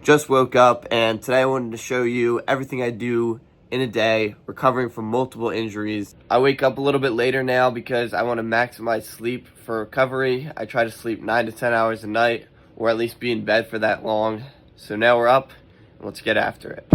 Just woke up, and today I wanted to show you everything I do in a day recovering from multiple injuries. I wake up a little bit later now because I want to maximize sleep for recovery. I try to sleep 9 to 10 hours a night, or at least be in bed for that long. So now we're up, and let's get after it.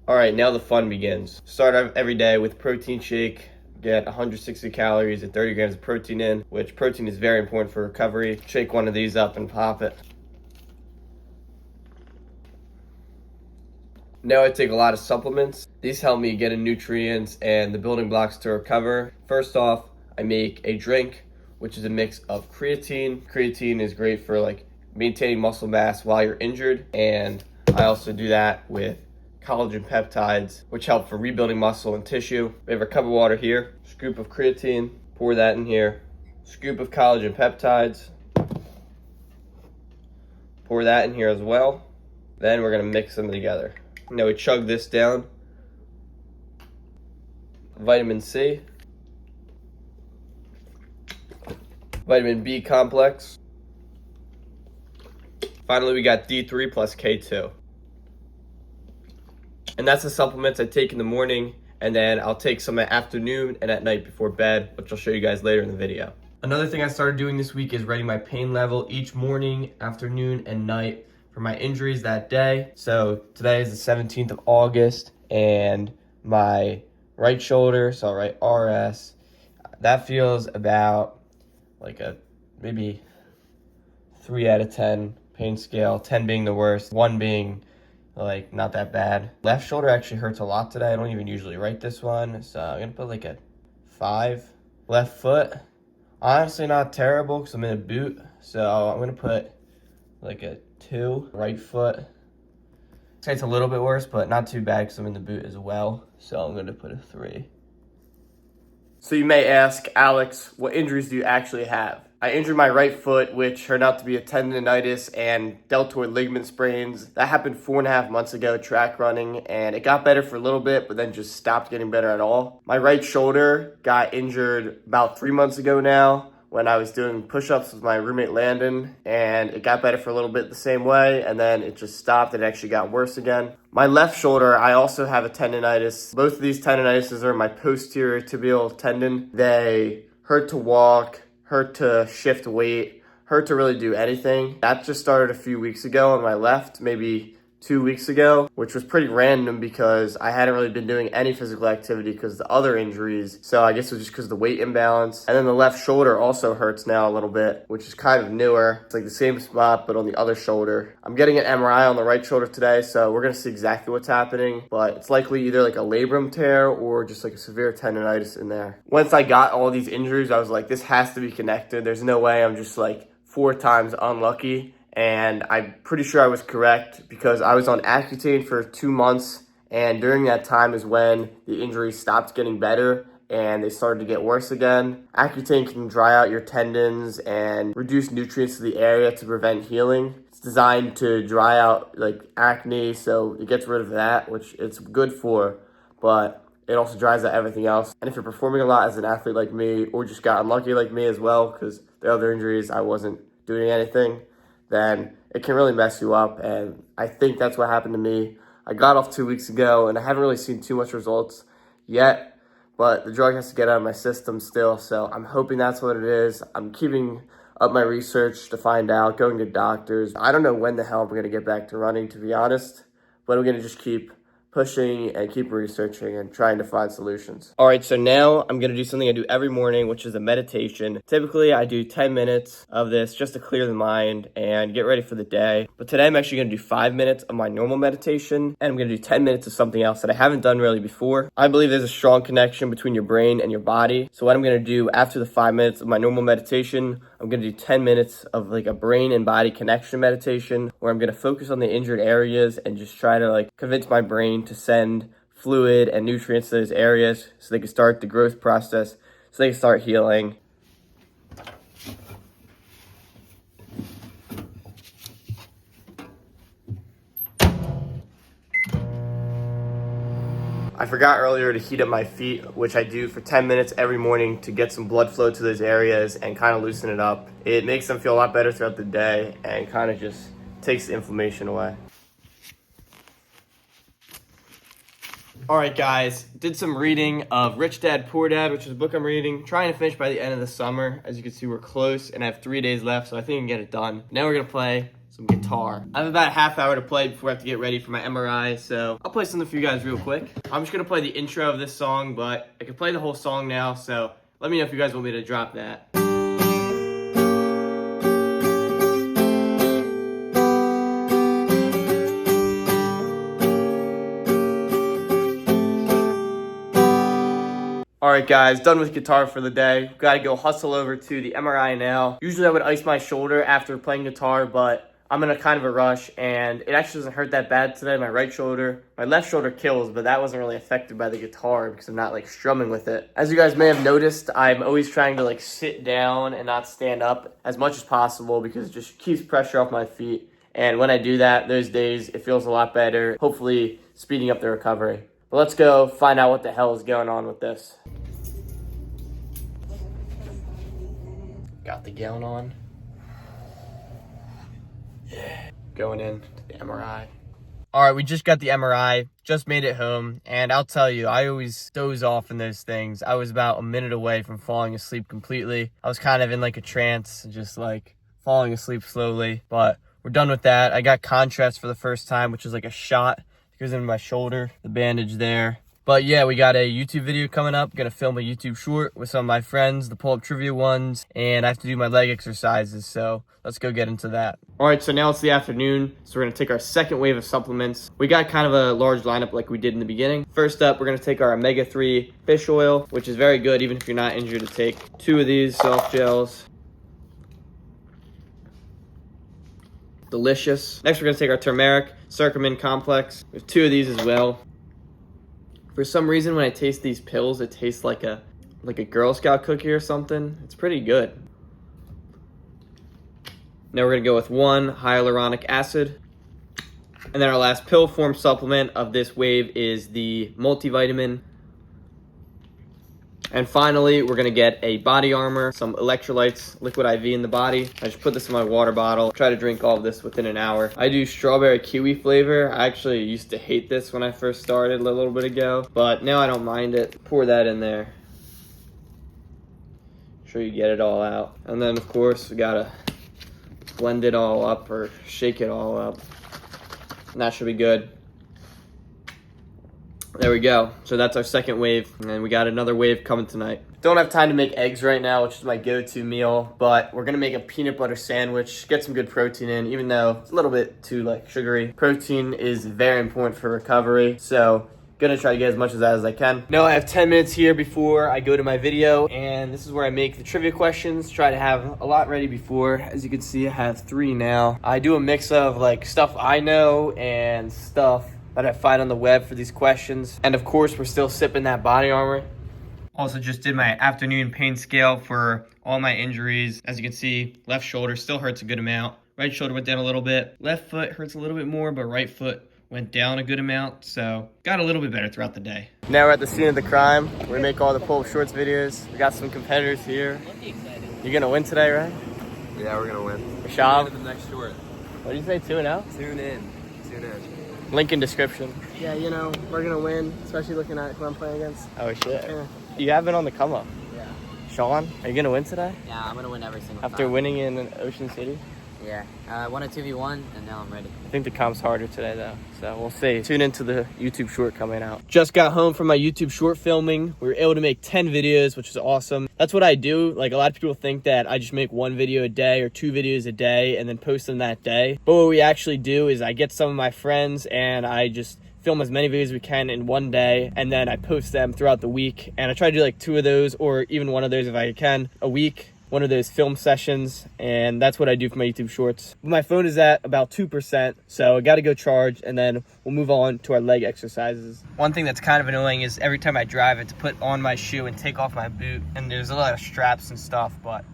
Alright, now the fun begins. Start every day with protein shake. Get 160 calories and 30 grams of protein in, which protein is very important for recovery. Shake one of these up and pop it. Now I take a lot of supplements. These help me get in nutrients and the building blocks to recover. First off, I make a drink, which is a mix of creatine. Creatine is great for maintaining muscle mass while you're injured, and I also do that with collagen peptides, which help for rebuilding muscle and tissue. We have our cup of water here, scoop of creatine, pour that in here, scoop of collagen peptides, pour that in here as well. Then we're gonna mix them together. Now we chug this down. Vitamin C, vitamin B complex. Finally, we got D3 plus K2. And that's the supplements I take in the morning, and then I'll take some at afternoon and at night before bed, which I'll show you guys later in the video. Another thing I started doing this week is writing my pain level each morning, afternoon, and night for my injuries that day. So today is the 17th of August, and my right shoulder, so I'll write RS, that feels about like a maybe 3 out of 10 pain scale, 10 being the worst, 1 being not that bad. Left shoulder actually hurts a lot today. I don't even usually write this one, so I'm gonna put a 5. Left foot, honestly not terrible because I'm in a boot, so I'm gonna put a 2. Right foot, I'd say it's a little bit worse, but not too bad because I'm in the boot as well, so I'm gonna put a 3. So you may ask, Alex, what injuries do you actually have? I injured my right foot, which turned out to be a tendonitis and deltoid ligament sprains. That happened 4.5 months ago, track running, and it got better for a little bit, but then just stopped getting better at all. My right shoulder got injured about 3 months ago now when I was doing push-ups with my roommate Landon, and it got better for a little bit the same way, and then it just stopped and it actually got worse again. My left shoulder, I also have a tendonitis. Both of these tendinitises are my posterior tibial tendon. They hurt to walk, hurt to shift weight, hurt to really do anything. That just started a few weeks ago on my left, maybe 2 weeks ago, which was pretty random because I hadn't really been doing any physical activity because of the other injuries. So I guess it was just because of the weight imbalance. And then the left shoulder also hurts now a little bit, which is kind of newer. It's the same spot, but on the other shoulder. I'm getting an MRI on the right shoulder today, so we're gonna see exactly what's happening, but it's likely either a labrum tear or just a severe tendonitis in there. Once I got all these injuries, I was like, this has to be connected. There's no way I'm just 4 times unlucky. And I'm pretty sure I was correct because I was on Accutane for 2 months, and during that time is when the injuries stopped getting better and they started to get worse again. Accutane can dry out your tendons and reduce nutrients to the area to prevent healing. It's designed to dry out acne, so it gets rid of that, which it's good for, but it also dries out everything else. And if you're performing a lot as an athlete like me, or just got unlucky like me as well, because the other injuries I wasn't doing anything, then it can really mess you up, and I think that's what happened to me. I got off 2 weeks ago, and I haven't really seen too much results yet, but the drug has to get out of my system still, so I'm hoping that's what it is. I'm keeping up my research to find out, going to doctors. I don't know when the hell I'm going to get back to running, to be honest, but I'm going to just keep pushing and keep researching and trying to find solutions. All right, so now I'm gonna do something I do every morning, which is a meditation. Typically, I do 10 minutes of this just to clear the mind and get ready for the day. But today I'm actually gonna do 5 minutes of my normal meditation, and I'm gonna do 10 minutes of something else that I haven't done really before. I believe there's a strong connection between your brain and your body. So what I'm gonna do after the 5 minutes of my normal meditation, I'm gonna do 10 minutes of a brain and body connection meditation, where I'm gonna focus on the injured areas and just try to convince my brain to send fluid and nutrients to those areas so they can start the growth process, so they can start healing. I forgot earlier to heat up my feet, which I do for 10 minutes every morning to get some blood flow to those areas and kind of loosen it up. It makes them feel a lot better throughout the day and kind of just takes the inflammation away. All right, guys, did some reading of Rich Dad, Poor Dad, which is a book I'm reading, trying to finish by the end of the summer. As you can see, we're close, and I have 3 days left, so I think I can get it done. Now we're gonna play some guitar. I have about a half hour to play before I have to get ready for my MRI, so I'll play something for you guys real quick. I'm just gonna play the intro of this song, but I can play the whole song now, so let me know if you guys want me to drop that. All right, guys, done with guitar for the day. Gotta go hustle over to the MRI now. Usually I would ice my shoulder after playing guitar, but I'm in a kind of a rush, and it actually doesn't hurt that bad today, my right shoulder. My left shoulder kills, but that wasn't really affected by the guitar because I'm not like strumming with it. As you guys may have noticed, I'm always trying to like sit down and not stand up as much as possible because it just keeps pressure off my feet. And when I do that, those days, it feels a lot better, hopefully speeding up the recovery. But let's go find out what the hell is going on with this. Got the gown on. Yeah. Going in to the MRI. All right, we just got the MRI, just made it home, and I'll tell you, I always doze off in those things. I was about a minute away from falling asleep completely. I was kind of in like a trance, just like falling asleep slowly, but we're done with that. I got contrast for the first time, which is like a shot that goes in my shoulder, the bandage there. But yeah, we got a YouTube video coming up. Gonna film a YouTube short with some of my friends, the pull-up trivia ones, and I have to do my leg exercises, so let's go get into that. All right, so now it's the afternoon, so we're gonna take our second wave of supplements. We got kind of a large lineup like we did in the beginning. First up, we're gonna take our omega-3 fish oil, which is very good even if you're not injured, to take 2 of these soft gels. Delicious. Next, we're gonna take our turmeric curcumin complex. We have 2 of these as well. For some reason, when I taste these pills, it tastes like a Girl Scout cookie or something. It's pretty good. Now we're gonna go with 1 hyaluronic acid. And then our last pill form supplement of this wave is the multivitamin. And finally, we're gonna get a body armor, some electrolytes, liquid IV in the body. I just put this in my water bottle. Try to drink all of this within an hour. I do strawberry kiwi flavor. I actually used to hate this when I first started a little bit ago, but now I don't mind it. Pour that in there. Make sure you get it all out. And then of course, we gotta blend it all up or shake it all up. And that should be good. There we go. So that's our second wave, and we got another wave coming tonight. Don't have time to make eggs right now, which is my go-to meal, but we're gonna make a peanut butter sandwich, get some good protein in, even though it's a little bit too like sugary. Protein is very important for recovery, so gonna try to get as much of that as I can. Now I have 10 minutes here before I go to my video, and this is where I make the trivia questions. Try to have a lot ready before. As you can see, I have 3 now. I do a mix of like stuff I know and stuff that I find on the web for these questions. And of course, we're still sipping that body armor. Also just did my afternoon pain scale for all my injuries. As you can see, left shoulder still hurts a good amount. Right shoulder went down a little bit. Left foot hurts a little bit more, but right foot went down a good amount. So got a little bit better throughout the day. Now we're at the scene of the crime. We make all the pull-up shorts videos. We got some competitors here. You're gonna win today, right? Yeah, we're gonna win. Rashab? The next short. What did you say, 2-0? Tune in. Tune in. Link in description. Yeah, you know, we're gonna win, especially looking at who I'm playing against. Oh shit. Yeah. You have been on the come up. Yeah. Sean, are you gonna win today? Yeah, I'm gonna win every single time. After winning in Ocean City? Yeah, I won a 2v1 and now I'm ready. I think the comp's harder today though, so we'll see. Tune into the YouTube short coming out. Just got home from my YouTube short filming. We were able to make 10 videos, which is awesome. That's what I do. Like, a lot of people think that I just make 1 video a day or 2 videos a day and then post them that day. But what we actually do is I get some of my friends and I just film as many videos as we can in one day, and then I post them throughout the week. And I try to do like 2 of those or even 1 of those if I can a week. One of those film sessions, and that's what I do for my YouTube shorts. My phone is at about 2%, so I gotta go charge, and then we'll move on to our leg exercises. One thing that's kind of annoying is every time I drive, I have to put on my shoe and take off my boot, and there's a lot of straps and stuff, but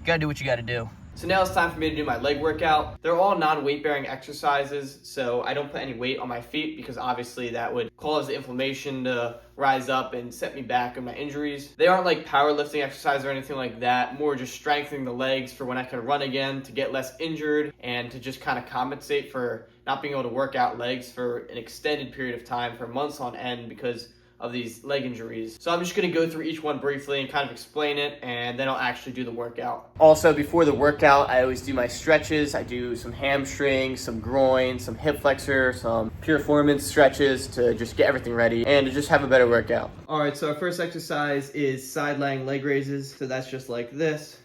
you gotta do what you gotta do. So now it's time for me to do my leg workout. They're all non-weight bearing exercises, so I don't put any weight on my feet because obviously that would cause the inflammation to rise up and set me back on my injuries. They aren't like powerlifting exercises or anything like that, more just strengthening the legs for when I can run again, to get less injured and to just kind of compensate for not being able to work out legs for an extended period of time, for months on end, because of these leg injuries. So I'm just gonna go through each one briefly and kind of explain it, and then I'll actually do the workout. Also, before the workout, I always do my stretches. I do some hamstring, some groin, some hip flexor, some piriformance stretches to just get everything ready and to just have a better workout. All right, so our first exercise is side lying leg raises. So that's just like this.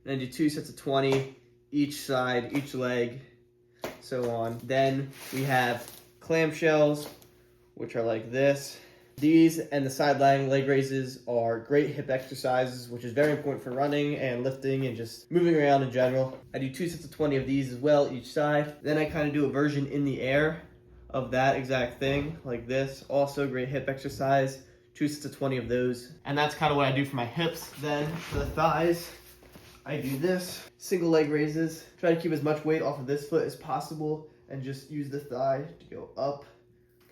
Then do 2 sets of 20, each side, each leg, so on. Then we have clamshells, which are like this. These and the side lying leg raises are great hip exercises, which is very important for running and lifting and just moving around in general. I do 2 sets of 20 of these as well, each side. Then I kind of do a version in the air of that exact thing, like this. Also great hip exercise, 2 sets of 20 of those. And that's kind of what I do for my hips. Then for the thighs, I do this, single leg raises. Try to keep as much weight off of this foot as possible and just use the thigh to go up,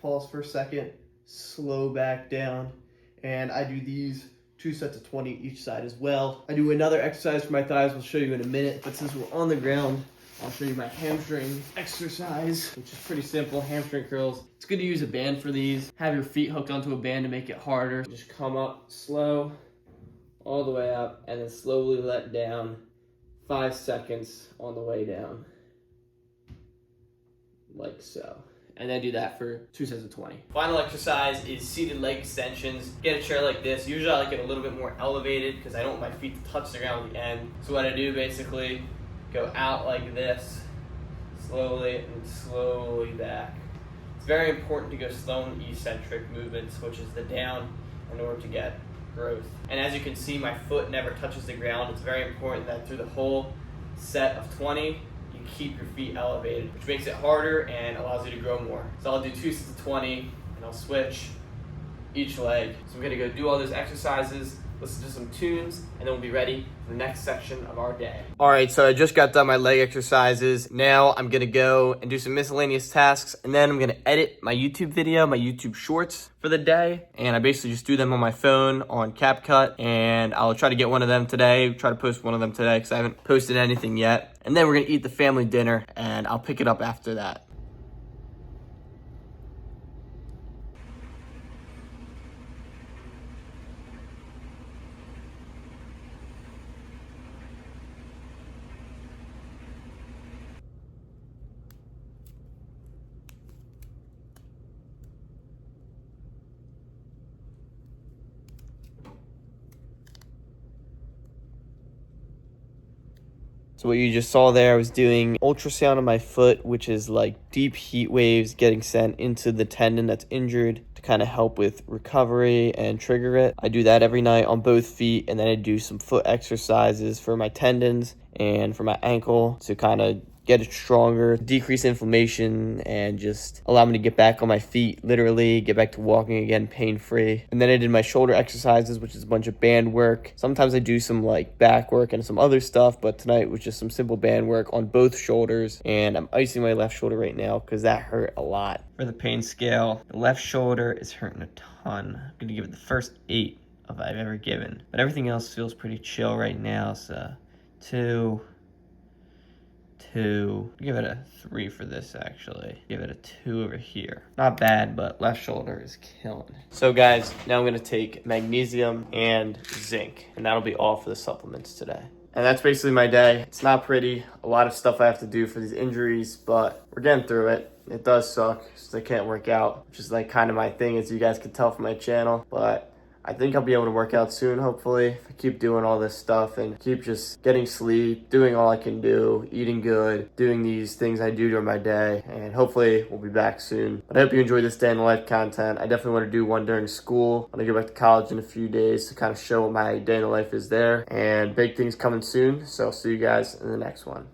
pause for a second, slow back down, and I do these 2 sets of 20 each side as well. I do another exercise for my thighs, we'll show you in a minute, but since we're on the ground, I'll show you my hamstring exercise, which is pretty simple, hamstring curls. It's good to use a band for these. Have your feet hooked onto a band to make it harder. Just come up slow, all the way up, and then slowly let down, 5 seconds on the way down, like so. And then do that for 2 sets of 20. Final exercise is seated leg extensions. Get a chair like this. Usually I like it a little bit more elevated because I don't want my feet to touch the ground at the end. So what I do basically, go out like this, slowly and slowly back. It's very important to go slow in the eccentric movements, which is the down, in order to get growth. And as you can see, my foot never touches the ground. It's very important that through the whole set of 20, keep your feet elevated, which makes it harder and allows you to grow more. So I'll do 2 sets of 20 and I'll switch each leg. So we're gonna go do all those exercises, listen to some tunes, and then we'll be ready for the next section of our day. All right, so I just got done my leg exercises. Now I'm gonna go and do some miscellaneous tasks, and then I'm gonna edit my YouTube video, my YouTube shorts for the day. And I basically just do them on my phone on CapCut, and I'll try to get one of them today, try to post one of them today because I haven't posted anything yet. And then we're gonna eat the family dinner, and I'll pick it up after that. So what you just saw there, I was doing ultrasound on my foot, which is like deep heat waves getting sent into the tendon that's injured to kind of help with recovery and trigger it. I do that every night on both feet, and then I do some foot exercises for my tendons and for my ankle to kind of get it stronger, decrease inflammation, and just allow me to get back on my feet, literally get back to walking again pain-free. And then I did my shoulder exercises, which is a bunch of band work. Sometimes I do some like back work and some other stuff, but tonight was just some simple band work on both shoulders. And I'm icing my left shoulder right now because that hurt a lot. For the pain scale, the left shoulder is hurting a ton. I'm gonna give it the first 8 I've ever given, but everything else feels pretty chill right now. So 2, give it a 3 for this actually. Give it a 2 over here. Not bad, but left shoulder is killing. So guys, now I'm gonna take magnesium and zinc, and that'll be all for the supplements today. And that's basically my day. It's not pretty, a lot of stuff I have to do for these injuries, but we're getting through it. It does suck, so they can't work out, which is like kind of my thing, as you guys can tell from my channel, but I think I'll be able to work out soon, hopefully, if I keep doing all this stuff and keep just getting sleep, doing all I can do, eating good, doing these things I do during my day, and hopefully we'll be back soon. But I hope you enjoyed this day in the life content. I definitely want to do one during school. I'm going to go back to college in a few days to kind of show what my day in the life is there, and big things coming soon, so I'll see you guys in the next one.